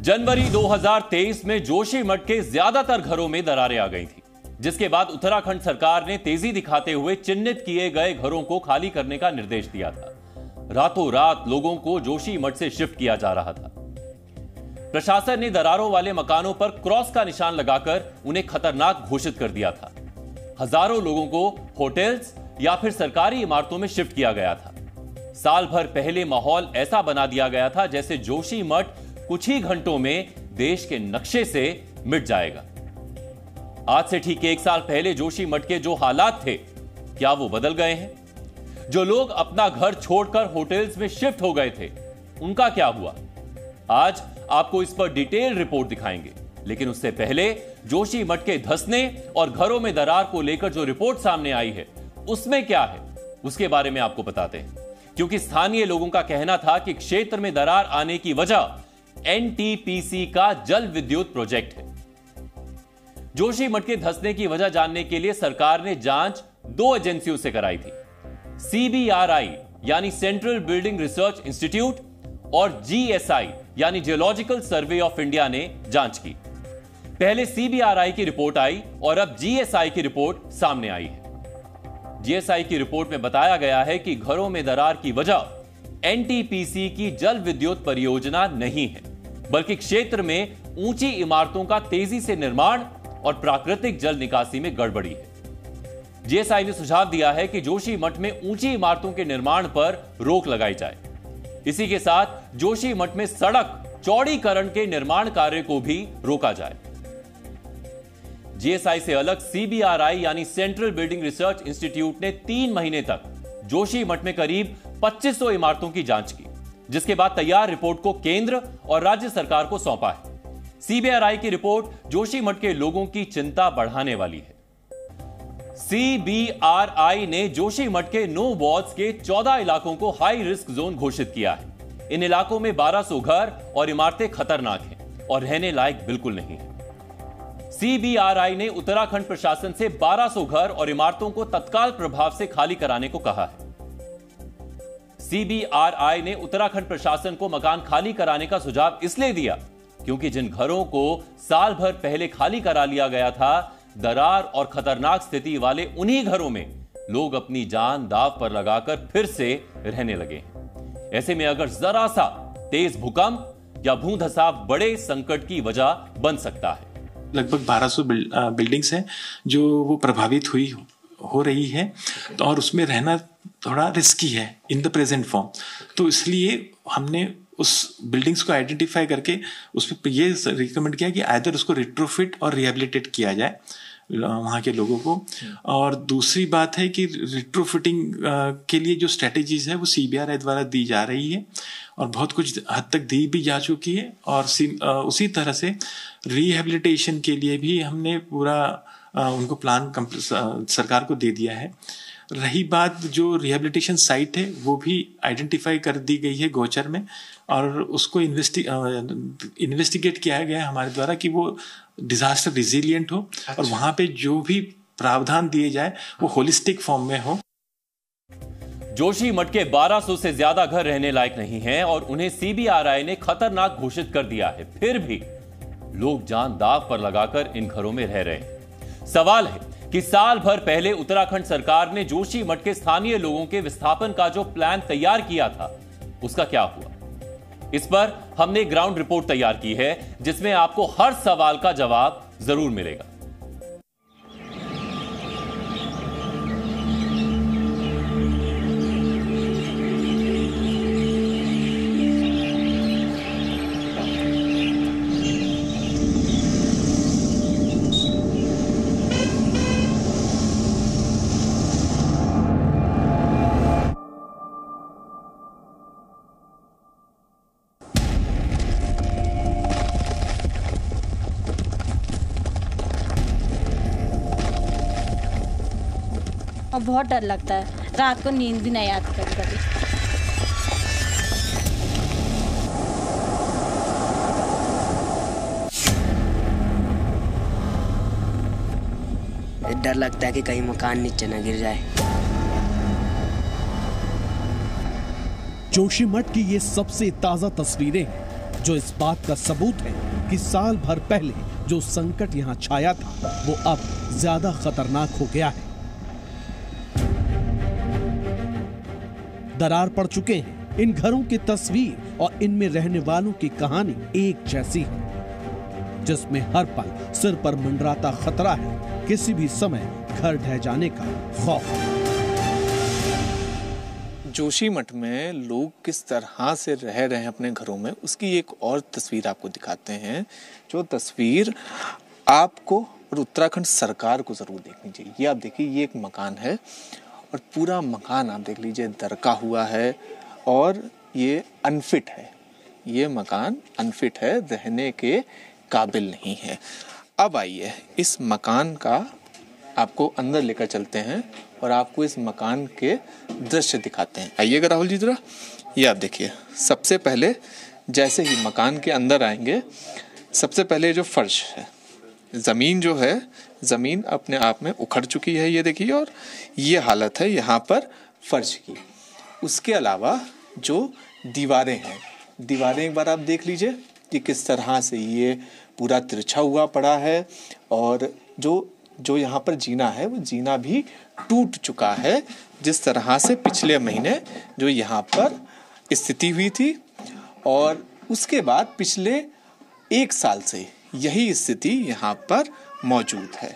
जनवरी 2023 में जोशीमठ के ज्यादातर घरों में दरारें आ गई थी, जिसके बाद उत्तराखंड सरकार ने तेजी दिखाते हुए चिन्हित किए गए घरों को खाली करने का निर्देश दिया था। रातों रात लोगों को जोशीमठ से शिफ्ट किया जा रहा था। प्रशासन ने दरारों वाले मकानों पर क्रॉस का निशान लगाकर उन्हें खतरनाक घोषित कर दिया था। हजारों लोगों को होटल्स या फिर सरकारी इमारतों में शिफ्ट किया गया था। साल भर पहले माहौल ऐसा बना दिया गया था जैसे जोशीमठ कुछ ही घंटों में देश के नक्शे से मिट जाएगा। आज से ठीक 1 साल पहले जोशीमठ के जो हालात थे, क्या वो बदल गए हैं? जो लोग अपना घर छोड़कर होटल्स में शिफ्ट हो गए थे, उनका क्या हुआ? आज आपको इस पर डिटेल रिपोर्ट दिखाएंगे, लेकिन उससे पहले जोशीमठ के धंसने और घरों में दरार को लेकर जो रिपोर्ट सामने आई है, उसमें क्या है, उसके बारे में आपको बताते हैं। क्योंकि स्थानीय लोगों का कहना था कि क्षेत्र में दरार आने की वजह एनटीपीसी का जल विद्युत प्रोजेक्ट है। जोशीमठ के धंसने की वजह जानने के लिए सरकार ने जांच 2 एजेंसियों से कराई थी। सीबीआरआई यानी सेंट्रल बिल्डिंग रिसर्च इंस्टीट्यूट और जीएसआई यानी जियोलॉजिकल सर्वे ऑफ इंडिया ने जांच की। पहले सीबीआरआई की रिपोर्ट आई और अब जीएसआई की रिपोर्ट सामने आई है। जीएसआई की रिपोर्ट में बताया गया है कि घरों में दरार की वजह एनटीपीसी की जल विद्युत परियोजना नहीं है, बल्कि क्षेत्र में ऊंची इमारतों का तेजी से निर्माण और प्राकृतिक जल निकासी में गड़बड़ी है। जीएसआई ने सुझाव दिया है कि जोशीमठ में ऊंची इमारतों के निर्माण पर रोक लगाई जाए। इसी के साथ जोशीमठ में सड़क चौड़ीकरण के निर्माण कार्य को भी रोका जाए। जीएसआई से अलग सीबीआरआई यानी सेंट्रल बिल्डिंग रिसर्च इंस्टीट्यूट ने 3 महीने तक जोशीमठ में करीब 2500 इमारतों की जांच की, जिसके बाद तैयार रिपोर्ट को केंद्र और राज्य सरकार को सौंपा है। सीबीआरआई की रिपोर्ट जोशीमठ के लोगों की चिंता बढ़ाने वाली है। सीबीआरआई ने जोशीमठ के नो वॉल्स के 14 इलाकों को हाई रिस्क जोन घोषित किया है। इन इलाकों में 1200 घर और इमारतें खतरनाक हैं और रहने लायक बिल्कुल नहीं है। सीबीआरआई ने उत्तराखंड प्रशासन से 1200 घर और इमारतों को तत्काल प्रभाव से खाली कराने को कहा है। सीबीआरआई ने उत्तराखंड प्रशासन को मकान खाली कराने का सुझाव इसलिए दिया क्योंकि जिन घरों को साल भर पहले खाली करा लिया गया था, दरार और खतरनाक स्थिति वाले उन्हीं घरों में लोग अपनी जान दांव पर लगाकर फिर से रहने लगे हैं। ऐसे में अगर जरा सा तेज भूकंप या भूधसाव बड़े संकट की वजह बन सकता है। लगभग 1200 बिल्डिंग्स हैं जो वो प्रभावित हो रही है, तो और उसमें रहना थोड़ा रिस्की है इन द प्रेजेंट फॉर्म। तो इसलिए हमने उस बिल्डिंग्स को आइडेंटिफाई करके उसमें ये रिकमेंड किया कि आइदर उसको रिट्रोफिट और रिहेबिलिटेट किया जाए वहाँ के लोगों को। और दूसरी बात है कि रिट्रोफिटिंग के लिए जो स्ट्रेटेजीज है वो सीबीआरआई द्वारा दी जा रही है और बहुत कुछ हद तक दी भी जा चुकी है। और उसी तरह से रिहेबिलिटेशन के लिए भी हमने पूरा उनको प्लान सरकार को दे दिया है। रही बात जो रिहेबिलिटेशन साइट है वो भी आइडेंटिफाई कर दी गई है गोचर में और उसको इन्वेस्टिगेट किया गया है हमारे द्वारा कि वो डिजास्टर रिजिलियंट हो। और वहां पे जो भी प्रावधान दिए जाए वो होलिस्टिक फॉर्म में हो। जोशीमठ के 1200 से ज्यादा घर रहने लायक नहीं हैं और उन्हें सीबीआरआई ने खतरनाक घोषित कर दिया है। फिर भी लोग जान दांव पर लगाकर इन घरों में रह रहे हैं। सवाल है कि साल भर पहले उत्तराखंड सरकार ने जोशीमठ के स्थानीय लोगों के विस्थापन का जो प्लान तैयार किया था, उसका क्या हुआ? इस पर हमने ग्राउंड रिपोर्ट तैयार की है, जिसमें आपको हर सवाल का जवाब जरूर मिलेगा। और बहुत डर लगता है, रात को नींद भी नहीं आती कभी कभी। डर लगता है कि कहीं मकान नीचे न गिर जाए। जोशीमठ की ये सबसे ताजा तस्वीरें हैं जो इस बात का सबूत है कि साल भर पहले जो संकट यहाँ छाया था वो अब ज्यादा खतरनाक हो गया है। दरार पड़ चुके हैं इन घरों की तस्वीर और इनमें रहने वालों की कहानी एक जैसी है, जिसमें हर पल सिर पर मंडराता खतरा है, किसी भी समय घर ढह जाने का खौफ। जोशीमठ में लोग किस तरह से रह रहे हैं अपने घरों में, उसकी एक और तस्वीर आपको दिखाते हैं, जो तस्वीर आपको और उत्तराखंड सरकार को जरूर देखनी चाहिए। ये आप देखिए, ये एक मकान है और पूरा मकान आप देख लीजिए दरका हुआ है और ये अनफिट है। ये मकान अनफिट है, रहने के काबिल नहीं है। अब आइए इस मकान का आपको अंदर लेकर चलते हैं और आपको इस मकान के दृश्य दिखाते हैं। आइएगा राहुल जी जरा। ये आप देखिए, सबसे पहले जैसे ही मकान के अंदर आएंगे, सबसे पहले जो फर्श है, ज़मीन जो है, ज़मीन अपने आप में उखड़ चुकी है, ये देखिए, और ये हालत है यहाँ पर फर्श की। उसके अलावा जो दीवारें हैं, दीवारें एक बार आप देख लीजिए कि किस तरह से ये पूरा तिरछा हुआ पड़ा है, और जो यहाँ पर जीना है वो जीना भी टूट चुका है, जिस तरह से पिछले महीने जो यहाँ पर स्थिति हुई थी। और उसके बाद पिछले 1 साल से यही स्थिति यहाँ पर मौजूद है।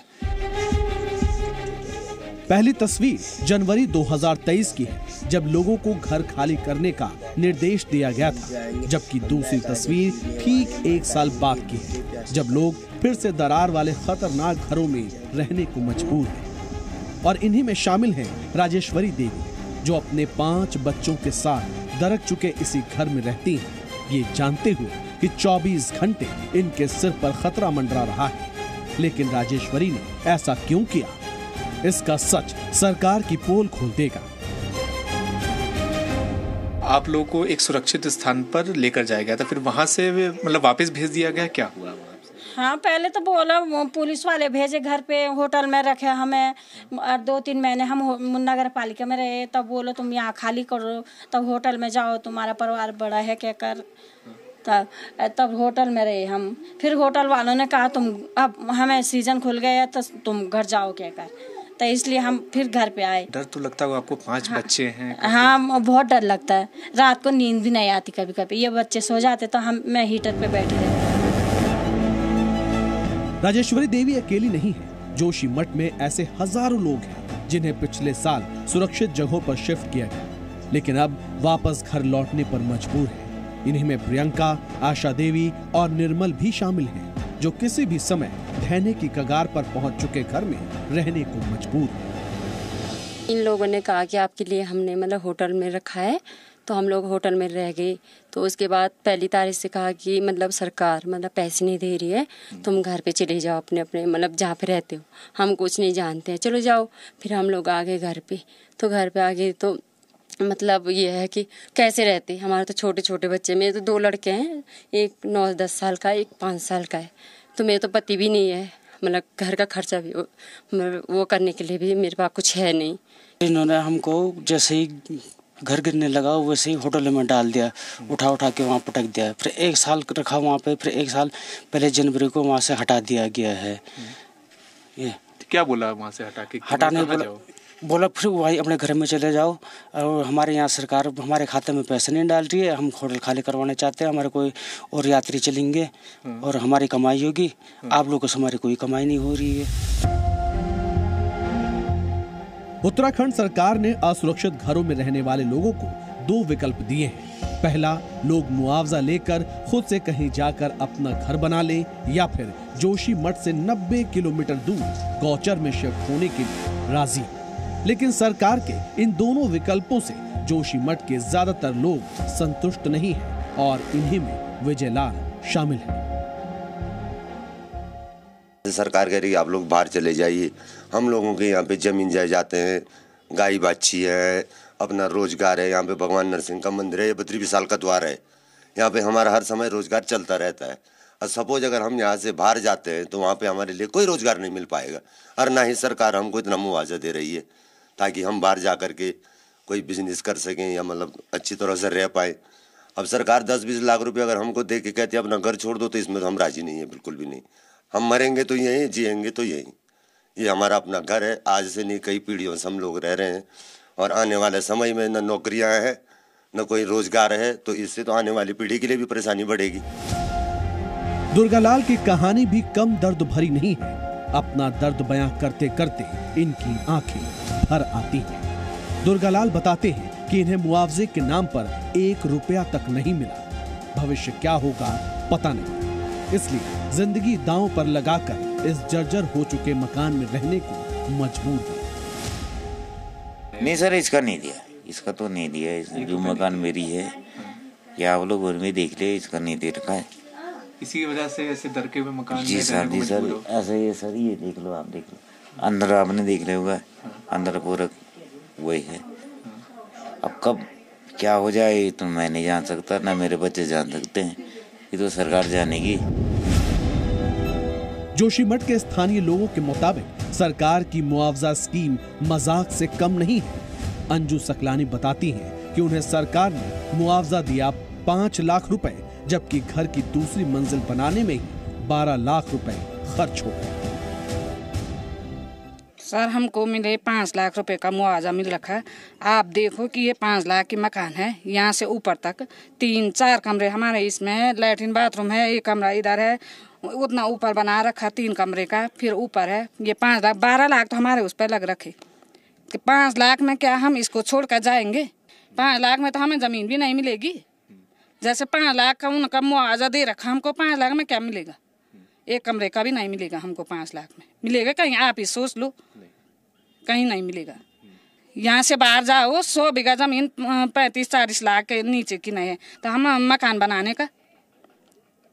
पहली तस्वीर जनवरी 2023 की है, जब लोगों को घर खाली करने का निर्देश दिया गया था, जबकि दूसरी तस्वीर ठीक 1 साल बाद की है, जब लोग फिर से दरार वाले खतरनाक घरों में रहने को मजबूर हैं। और इन्हीं में शामिल हैं राजेश्वरी देवी, जो अपने 5 बच्चों के साथ दरक चुके इसी घर में रहती हैं, ये जानते हुए कि 24 घंटे इनके सिर पर खतरा मंडरा रहा है। लेकिन राजेश्वरी ने ऐसा क्यों किया, इसका सच सरकार की पोल खोल देगा। आप लोगों को एक सुरक्षित स्थान पर लेकर जाया गया था, फिर वहां से मतलब वापस भेज दिया गया, क्या हुआ? हाँ, पहले तो बोला पुलिस वाले भेजे घर पे, होटल में रखे हमें, और 2-3 महीने हम नगर पालिका में रहे। तब बोलो तुम यहाँ खाली करो, तब होटल में जाओ, तुम्हारा परिवार बड़ा है क्या कर। तब होटल में रहे हम। फिर होटल वालों ने कहा तुम अब हमें सीजन खुल गया तो तुम घर जाओ क्या कर, तो इसलिए हम फिर घर पे आए। डर तो लगता होगा आपको, 5 बच्चे हैं। हाँ, बहुत डर लगता है, रात को नींद भी नहीं आती कभी कभी। ये बच्चे सो जाते तो मैं हीटर पे बैठे रहती। राजेश्वरी देवी अकेली नहीं है। जोशीमठ में ऐसे हजारों लोग हैं जिन्हें पिछले साल सुरक्षित जगहों पर शिफ्ट किया गया, लेकिन अब वापस घर लौटने पर मजबूर है। इन्हीं में प्रियंका, आशा देवी और निर्मल भी शामिल हैं, जो किसी भी समय ढहने की कगार पर पहुंच चुके घर में रहने को मजबूर हैं। इन लोगों ने कहा कि आपके लिए हमने मतलब होटल में रखा है, तो हम लोग होटल में रह गए। तो उसके बाद पहली तारीख से कहा कि मतलब सरकार मतलब पैसे नहीं दे रही है, तुम घर पे चले जाओ अपने अपने मतलब जहाँ पे रहते हो, हम कुछ नहीं जानते हैं, चलो जाओ। फिर हम लोग आ गए घर पे। तो घर पे आ गए तो मतलब ये है कि कैसे रहते, हमारे तो छोटे छोटे बच्चे, मेरे तो 2 लड़के हैं, एक 9-10 साल का, एक 5 साल का है। तो मेरे तो पति भी नहीं है, मतलब घर का खर्चा भी वो करने के लिए भी मेरे पास कुछ है नहीं। इन्होंने हमको जैसे ही घर गिरने लगा वैसे ही होटल में डाल दिया, उठा के वहाँ पटक दिया। फिर 1 साल रखा वहाँ पे, फिर 1 साल पहले जनवरी को वहाँ से हटा दिया गया है। ये क्या बोला वहाँ से हटा के? हटाने बोला फिर वही अपने घर में चले जाओ, और हमारे यहाँ सरकार हमारे खाते में पैसे नहीं डाल रही है, हम होटल खाली करवाना चाहते हैं, हमारे कोई और यात्री चलेंगे और हमारी कमाई होगी, आप लोगों से हमारी कोई कमाई नहीं हो रही है। उत्तराखंड सरकार ने असुरक्षित घरों में रहने वाले लोगों को 2 विकल्प दिए हैं। पहला, लोग मुआवजा लेकर खुद से कहीं जाकर अपना घर बना ले, या फिर जोशीमठ से 90 किलोमीटर दूर गौचर में शिफ्ट होने के लिए राजी। लेकिन सरकार के इन दोनों विकल्पों से जोशीमठ के ज्यादातर लोग संतुष्ट नहीं हैं, और इन्हीं में विजयलाल शामिल है। सरकार कह रही है आप लोग बाहर चले जाइए, हम लोगों के यहाँ पे जमीन जायदाद हैं, गाय बाछी है, अपना रोजगार है, यहाँ पे भगवान नरसिंह का मंदिर है, ये 32 साल का द्वार है, यहाँ पे हमारा हर समय रोजगार चलता रहता है। और सपोज अगर हम यहाँ से बाहर जाते हैं तो वहाँ पे हमारे लिए कोई रोजगार नहीं मिल पाएगा, और ना ही सरकार हमको इतना मुआवजा दे रही है ताकि हम बाहर जा कर के कोई बिजनेस कर सकें या मतलब अच्छी तरह से रह पाए। अब सरकार 10-20 लाख रुपए अगर हमको दे के कहती है अपना घर छोड़ दो, तो इसमें तो हम राजी नहीं है, बिल्कुल भी नहीं। हम मरेंगे तो यहीं, जिएंगे तो यहीं। ये हमारा अपना घर है, आज से नहीं कई पीढ़ियों से हम लोग रह रहे हैं, और आने वाले समय में न नौकरियां हैं न कोई रोजगार है, तो इससे तो आने वाली पीढ़ी के लिए भी परेशानी बढ़ेगी। दुर्गालाल की कहानी भी कम दर्द भरी नहीं है। अपना दर्द बयां करते करते इनकी आंखें भर आती हैं। दुर्गालाल बताते हैं कि इन्हें मुआवजे के नाम पर 1 रुपया तक नहीं मिला। भविष्य क्या होगा पता नहीं, इसलिए जिंदगी दांव पर लगाकर इस जर्जर हो चुके मकान में रहने को मजबूर है। नहीं सर, इसका नहीं दिया, इसका तो नहीं दिया। जो मकान मेरी है, या आप लोग में देख ले, इसका नहीं दे रखा है। इसी वजह से ऐसे दर के हुए मकान जी सर, जी सर, ऐसा ही है सर। ये देख लो, आप देख लो, अंदर आपने देख लिया होगा, अंदर पूरा वही है। अब कब क्या हो जाए तो मैं नहीं जान सकता, ना मेरे बच्चे जान सकते हैं, ये तो सरकार जानेगी। जोशीमठ के स्थानीय लोगों के मुताबिक सरकार की मुआवजा स्कीम मजाक से कम नहीं है। अंजू सकलानी बताती हैं कि उन्हें सरकार ने मुआवजा दिया 5 लाख रुपए, जबकि घर की दूसरी मंजिल बनाने में ही 12 लाख रुपए खर्च हो गए। सर, हमको मिले 5 लाख रुपए का मुआवजा मिल रखा है। आप देखो कि ये 5 लाख की मकान है, यहाँ से ऊपर तक 3-4 कमरे हमारे इसमें, लैट्रिन बाथरूम है, एक कमरा इधर है, उतना ऊपर बना रखा 3 कमरे का, फिर ऊपर है। ये 5 लाख, 12 लाख तो हमारे उस पर लग रखे कि 5 लाख में क्या हम इसको छोड़ कर जाएंगे? 5 लाख में तो हमें जमीन भी नहीं मिलेगी। जैसे 5 लाख का उनका मुआवजा दे रखा, हमको 5 लाख में क्या मिलेगा? 1 कमरे का भी नहीं मिलेगा हमको 5 लाख में। मिलेगा कहीं? आप ही सोच लो, कहीं नहीं मिलेगा। यहाँ से बाहर जाओ, 100 बीघा जमीन 35-40 लाख के नीचे की नहीं है, तो हम मकान बनाने का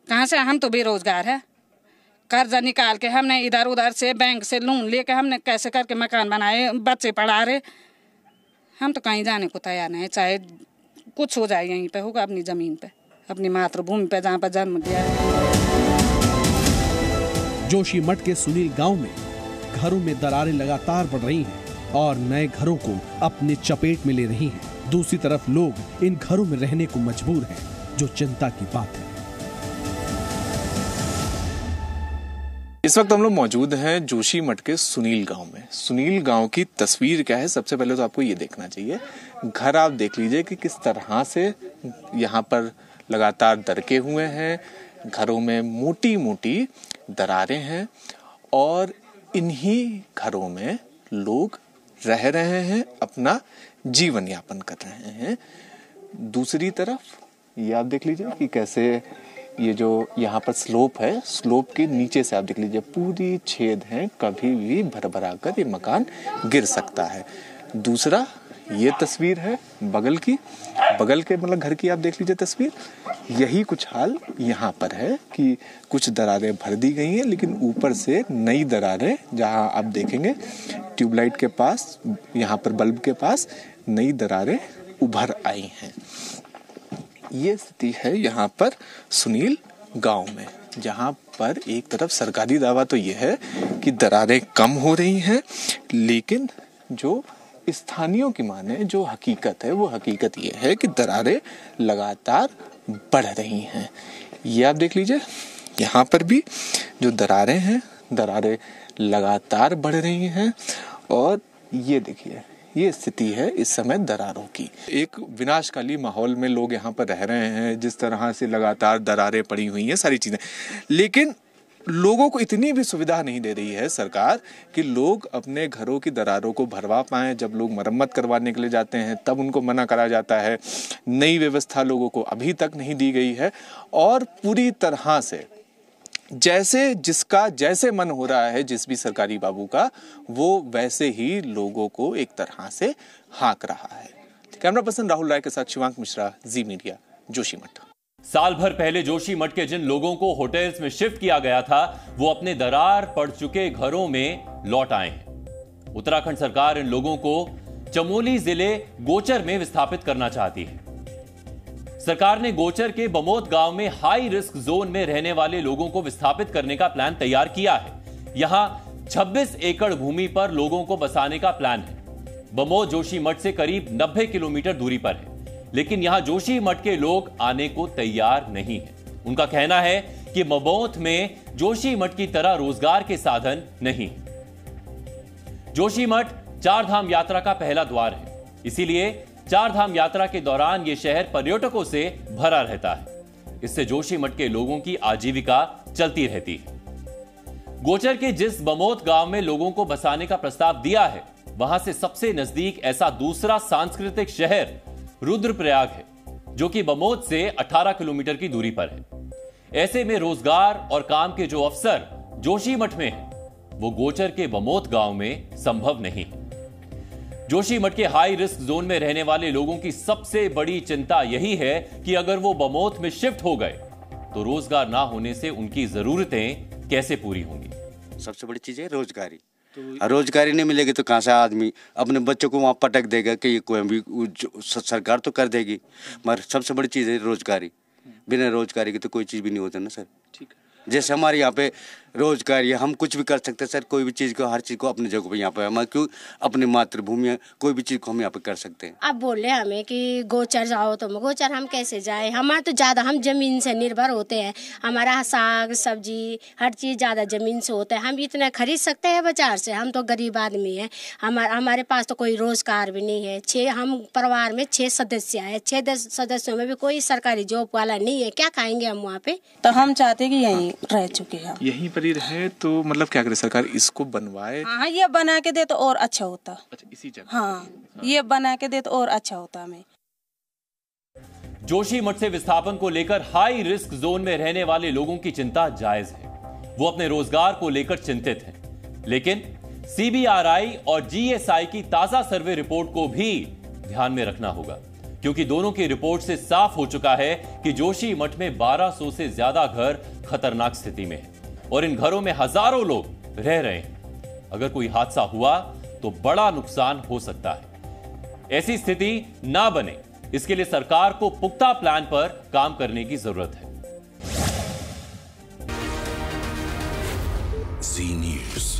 कहाँ से? हम तो बेरोजगार है, कर्जा निकाल के हमने इधर उधर से बैंक से लोन लेके हमने कैसे करके मकान बनाए, बच्चे पढ़ा रहे। हम तो कहीं जाने को तैयार नहीं, चाहे कुछ हो जाए, यहीं पे होगा, अपनी जमीन पे, अपनी मातृभूमि पे, जहाँ पर जन्म दिया है। जोशीमठ के सुनील गांव में घरों में दरारें लगातार बढ़ रही हैं और नए घरों को अपने चपेट में ले रही हैं। दूसरी तरफ लोग इन घरों में रहने को मजबूर हैं, जो चिंता की बात है। इस वक्त हम लोग मौजूद हैं जोशीमठ के सुनील गांव में। सुनील गांव की तस्वीर क्या है, सबसे पहले तो आपको ये देखना चाहिए। घर आप देख लीजिए कि किस तरह से यहाँ पर लगातार दरके हुए हैं, घरों में मोटी मोटी दरारें हैं, और इन्हीं घरों में लोग रह रहे हैं, अपना जीवन यापन कर रहे हैं। दूसरी तरफ ये आप देख लीजिए कि कैसे ये जो यहाँ पर स्लोप है, स्लोप के नीचे से आप देख लीजिए पूरी छेद हैं, कभी भी भरभरा कर ये मकान गिर सकता है। दूसरा ये तस्वीर है बगल की, बगल के मतलब घर की आप देख लीजिए तस्वीर। यही कुछ हाल यहाँ पर है कि कुछ दरारें भर दी गई हैं, लेकिन ऊपर से नई दरारें, जहाँ आप देखेंगे ट्यूबलाइट के पास, यहाँ पर बल्ब के पास नई दरारें उभर आई हैं। ये स्थिति है यहाँ पर सुनील गांव में, जहाँ पर एक तरफ सरकारी दावा तो ये है कि दरारें कम हो रही हैं, लेकिन जो स्थानीयों की माने जो हकीकत है, वो हकीकत ये है कि दरारें लगातार बढ़ रही हैं। ये आप देख लीजिए, यहाँ पर भी जो दरारें हैं, दरारें लगातार बढ़ रही हैं, और ये देखिए ये स्थिति है इस समय दरारों की। एक विनाशकाली माहौल में लोग यहाँ पर रह रहे हैं, जिस तरह से लगातार दरारें पड़ी हुई हैं, सारी चीजें, लेकिन लोगों को इतनी भी सुविधा नहीं दे रही है सरकार कि लोग अपने घरों की दरारों को भरवा पाएं। जब लोग मरम्मत करवाने के लिए जाते हैं तब उनको मना करा जाता है। नई व्यवस्था लोगों को अभी तक नहीं दी गई है, और पूरी तरह से जैसे जिसका जैसे मन हो रहा है, जिस भी सरकारी बाबू का, वो वैसे ही लोगों को एक तरह से हाँक रहा है। कैमरा पर्सन राहुल राय के साथ शिवांक मिश्रा, जी मीडिया, जोशीमठ। साल भर पहले जोशीमठ के जिन लोगों को होटल्स में शिफ्ट किया गया था, वो अपने दरार पड़ चुके घरों में लौट आए हैं। उत्तराखंड सरकार इन लोगों को चमोली जिले गोचर में विस्थापित करना चाहती है। सरकार ने गोचर के बमोत गांव में हाई रिस्क जोन में रहने वाले लोगों को विस्थापित करने का प्लान तैयार किया है। यहां 26 एकड़ भूमि पर लोगों को बसाने का प्लान है। बमोत जोशीमठ से करीब 90 किलोमीटर दूरी पर है। लेकिन यहां जोशीमठ के लोग आने को तैयार नहीं है। उनका कहना है कि मबौत में जोशीमठ की तरह रोजगार के साधन नहीं। जोशीमठ चारधाम यात्रा का पहला द्वार है, इसीलिए चारधाम यात्रा के दौरान यह शहर पर्यटकों से भरा रहता है। इससे जोशीमठ के लोगों की आजीविका चलती रहती है। गोचर के जिस बमोत गांव में लोगों को बसाने का प्रस्ताव दिया है, वहां से सबसे नजदीक ऐसा दूसरा सांस्कृतिक शहर रुद्रप्रयाग है, जो कि बमोत से 18 किलोमीटर की दूरी पर है। ऐसे में रोजगार और काम के जो अवसर जोशीमठ में है, वो गोचर के बमोत गांव में संभव नहीं है। जोशीमठ के हाई रिस्क जोन में रहने वाले लोगों की सबसे बड़ी चिंता यही है कि अगर वो बमोत में शिफ्ट हो गए तो रोजगार ना होने से उनकी जरूरतें कैसे पूरी होंगी। सबसे बड़ी चीज है रोजगारी। रोजगारी नहीं मिलेगी तो कहां से आदमी अपने बच्चों को वहां पटक देगा कि ये कोई भी सरकार तो कर देगी, मगर सबसे बड़ी चीज है रोजगारी। बिना रोजगारी के तो कोई चीज भी नहीं होता ना सर। ठीक है, जैसे हमारे यहाँ पे रोजगारी है, हम कुछ भी कर सकते हैं सर। कोई भी चीज़ को, हर चीज़ को अपनी जगह पे यहाँ पे हम क्यों अपनी मातृभूमि है, कोई भी चीज़ को हम यहाँ पे कर सकते हैं। अब बोले हमें कि गोचर जाओ, तो गोचर हम कैसे जाए? हमारा तो ज़्यादा हम जमीन से निर्भर होते हैं। हमारा साग सब्जी हर चीज़ ज़्यादा जमीन से होता है। हम इतना खरीद सकते हैं बाजार से? हम तो गरीब आदमी है। हमारे पास तो कोई रोजगार भी नहीं है। हम परिवार में 6 सदस्य है। 6 सदस्यों में भी कोई सरकारी जॉब वाला नहीं है। क्या खाएंगे हम वहाँ पे? तो हम चाहते हैं कि यहीं रह चुके हैं, यहीं पर ही रहे। तो मतलब क्या करे सरकार, इसको बनवाए? हाँ, ये बना के दे तो और अच्छा होता। अच्छा, इसी जगह? हाँ, ये बना के दे तो और अच्छा होता हमें। जोशीमठ से विस्थापन को लेकर हाई रिस्क जोन में रहने वाले लोगों की चिंता जायज है। वो अपने रोजगार को लेकर चिंतित हैं। लेकिन सीबीआरआई और जीएसआई की ताजा सर्वे रिपोर्ट को भी ध्यान में रखना होगा, क्योंकि दोनों की रिपोर्ट से साफ हो चुका है कि जोशीमठ में 1200 से ज्यादा घर खतरनाक स्थिति में है और इन घरों में हजारों लोग रह रहे हैं। अगर कोई हादसा हुआ तो बड़ा नुकसान हो सकता है। ऐसी स्थिति ना बने, इसके लिए सरकार को पुख्ता प्लान पर काम करने की जरूरत है। जी न्यूज़।